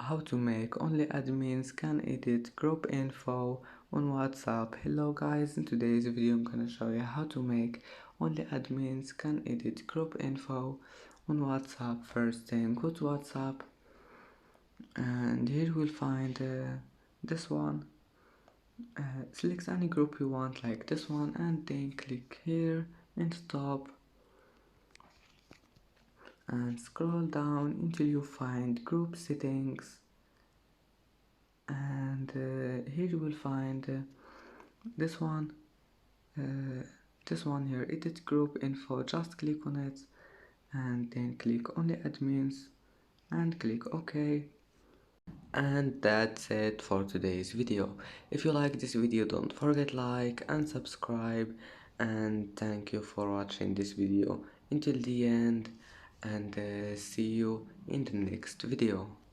how to make only admins can edit group info on WhatsApp. Hello guys, in today's video I'm gonna show you how to make only admins can edit group info on WhatsApp. First thing, go to WhatsApp and here we'll find this one. Select any group you want like this one and then click here and stop and scroll down until you find group settings, and here you will find this one this one here, edit group info. Just click on it and then click only admins and click OK. And that's it for today's video. If you like this video, don't forget like and subscribe, and thank you for watching this video until the end, and see you in the next video.